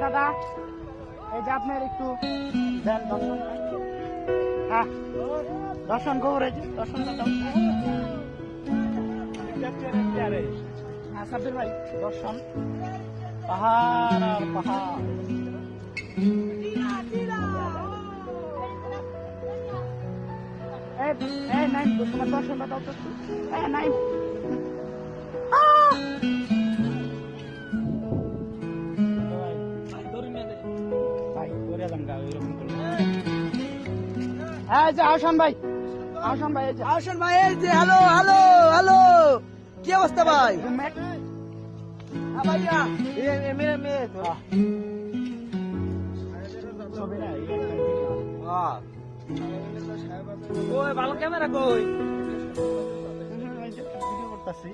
দাদা এই যে আপনার একটু দেন দর্শন। হ্যাঁ দর্শন খবর এই যে দর্শন হ্যাঁ সাব্বির ভাই দর্শন পাহাড় আর পাহাড়। এই নাই তোমার দর্শনটা দাও তো নাই আহসান ভাই আহসান ভাই আহসান ভাই এই যে হ্যালো হ্যালো হ্যালো কি অবস্থা ভাই? রুমমেট হ্যাঁ ভাইয়া ওই ভালো ক্যামেরা কই? ভিডিও করতেছি।